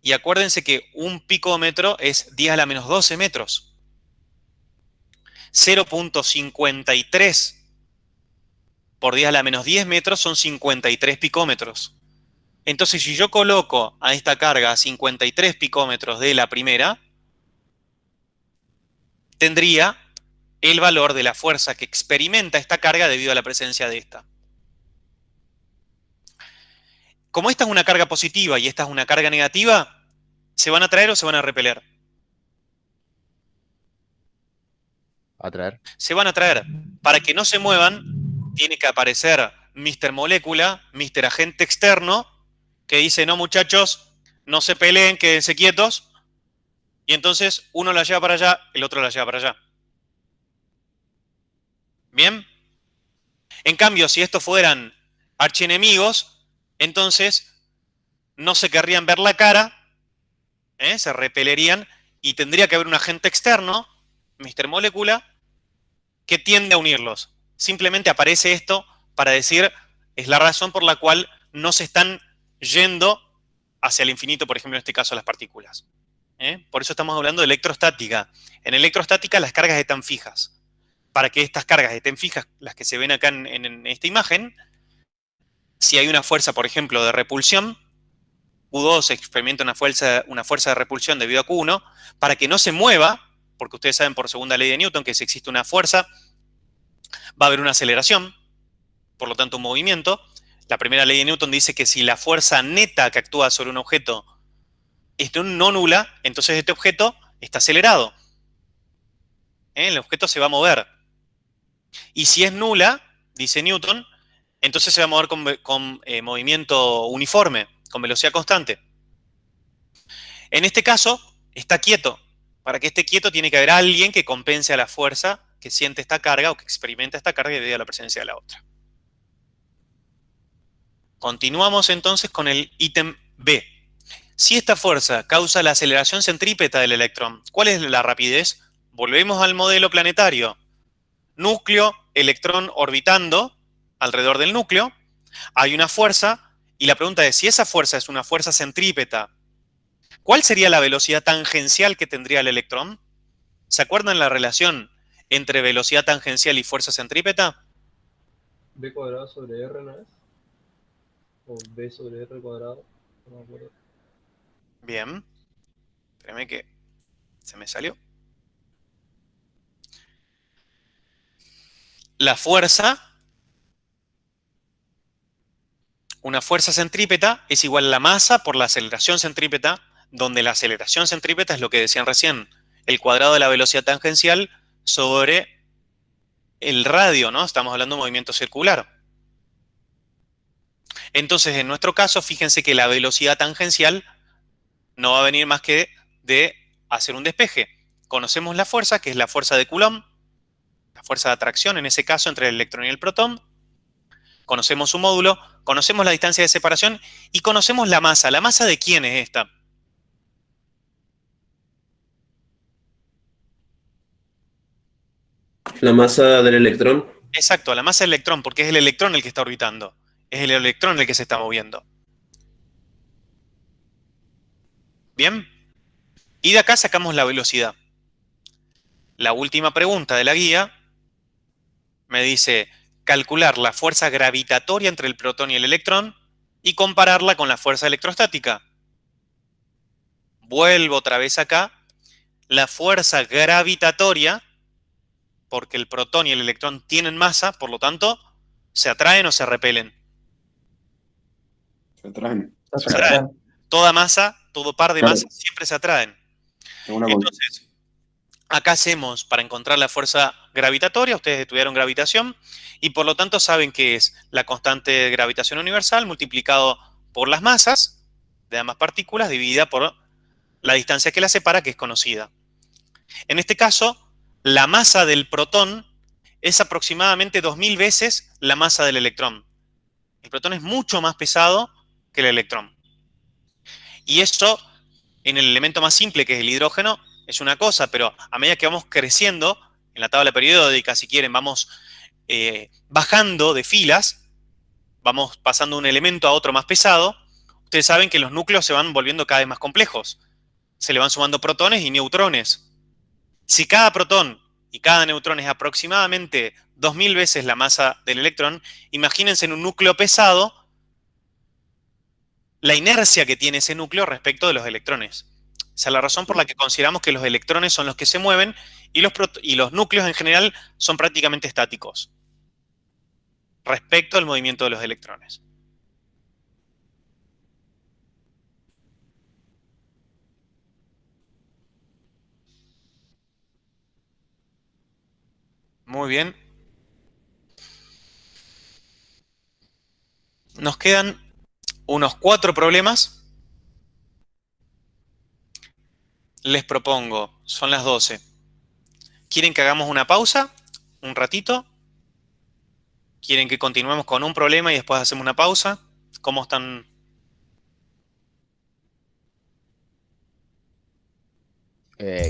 Y acuérdense que un picómetro es 10 a la menos 12 metros. 0.53 por 10 a la menos 10 metros son 53 picómetros. Entonces, si yo coloco a esta carga 53 picómetros de la primera, tendría el valor de la fuerza que experimenta esta carga debido a la presencia de esta. Como esta es una carga positiva y esta es una carga negativa, ¿se van a atraer o se van a repeler? Atraer. Se van a atraer. Para que no se muevan, tiene que aparecer Mr. Molécula, Mr. Agente Externo, que dice, no muchachos, no se peleen, quédense quietos. Y entonces uno la lleva para allá, el otro la lleva para allá. ¿Bien? En cambio, si estos fueran archienemigos, entonces no se querrían ver la cara, se repelerían y tendría que haber un agente externo, Mr. Molécula, que tiende a unirlos. Simplemente aparece esto para decir, es la razón por la cual no se están yendo hacia el infinito, por ejemplo, en este caso las partículas. Por eso estamos hablando de electrostática. En electrostática las cargas están fijas. Para que estas cargas estén fijas, las que se ven acá en esta imagen, si hay una fuerza, por ejemplo, de repulsión, Q2 experimenta una fuerza de repulsión debido a Q1, para que no se mueva, porque ustedes saben por segunda ley de Newton que si existe una fuerza, va a haber una aceleración, por lo tanto un movimiento. La primera ley de Newton dice que si la fuerza neta que actúa sobre un objeto es no nula, entonces este objeto está acelerado. El objeto se va a mover. Y si es nula, dice Newton, entonces se va a mover con movimiento uniforme, con velocidad constante. En este caso, está quieto. Para que esté quieto tiene que haber alguien que compense a la fuerza que siente esta carga o que experimenta esta carga debido a la presencia de la otra. Continuamos entonces con el ítem B. Si esta fuerza causa la aceleración centrípeta del electrón, ¿cuál es la rapidez? Volvemos al modelo planetario. Núcleo, electrón orbitando alrededor del núcleo. Hay una fuerza y la pregunta es, si esa fuerza es una fuerza centrípeta, ¿cuál sería la velocidad tangencial que tendría el electrón? ¿Se acuerdan la relación entre velocidad tangencial y fuerza centrípeta? B cuadrado sobre R, ¿no es? O B sobre R cuadrado, no me acuerdo. Bien. Espérame que se me salió. La fuerza, una fuerza centrípeta es igual a la masa por la aceleración centrípeta, donde la aceleración centrípeta es lo que decían recién, el cuadrado de la velocidad tangencial sobre el radio, ¿no? Estamos hablando de movimiento circular. Entonces, en nuestro caso, fíjense que la velocidad tangencial no va a venir más que de hacer un despeje. Conocemos la fuerza, que es la fuerza de Coulomb, la fuerza de atracción, en ese caso, entre el electrón y el protón. Conocemos su módulo, conocemos la distancia de separación y conocemos la masa. ¿La masa de quién es esta? La masa del electrón. Exacto, la masa del electrón, porque es el electrón el que está orbitando. Es el electrón el que se está moviendo. ¿Bien? Y de acá sacamos la velocidad. La última pregunta de la guía me dice calcular la fuerza gravitatoria entre el protón y el electrón y compararla con la fuerza electrostática. Vuelvo otra vez acá. La fuerza gravitatoria, porque el protón y el electrón tienen masa, por lo tanto, ¿se atraen o se repelen? Se atraen. Se atraen. Toda masa, todo par de masas siempre se atraen. Entonces, acá hacemos para encontrar la fuerza gravitatoria, ustedes estudiaron gravitación, y por lo tanto saben que es la constante de gravitación universal multiplicado por las masas, de ambas partículas dividida por la distancia que las separa, que es conocida. En este caso, la masa del protón es aproximadamente 2000 veces la masa del electrón. El protón es mucho más pesado que el electrón. Y eso, en el elemento más simple, que es el hidrógeno, es una cosa, pero a medida que vamos creciendo, en la tabla periódica, si quieren, vamos bajando de filas, vamos pasando de un elemento a otro más pesado, ustedes saben que los núcleos se van volviendo cada vez más complejos. Se le van sumando protones y neutrones. Si cada protón y cada neutrón es aproximadamente 2000 veces la masa del electrón, imagínense en un núcleo pesado la inercia que tiene ese núcleo respecto de los electrones. Esa es la razón por la que consideramos que los electrones son los que se mueven y los núcleos en general son prácticamente estáticos respecto al movimiento de los electrones. Muy bien. Nos quedan unos 4 problemas. Les propongo, son las 12. ¿Quieren que hagamos una pausa? ¿Un ratito? ¿Quieren que continuemos con un problema y después hacemos una pausa? ¿Cómo están?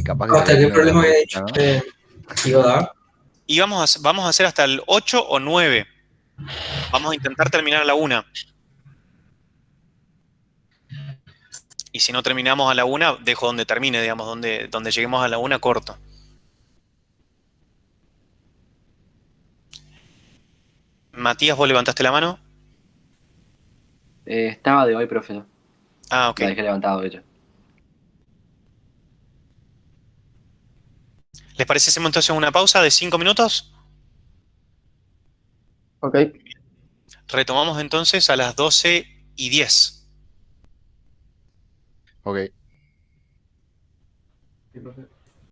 Capaz que ¿Hasta qué termino problema la había música, dicho ¿no? que iba a dar? Y vamos a hacer hasta el 8 o 9. Vamos a intentar terminar a la 1. Y si no terminamos a la 1, dejo donde termine, digamos, donde lleguemos a la 1, corto. Matías, ¿vos levantaste la mano? Estaba de hoy, profe. Ah, ok. La dejé levantado, de hecho. ¿Les parece si hacemos entonces una pausa de 5 minutos? Ok. Retomamos entonces a las 12:10. Ok.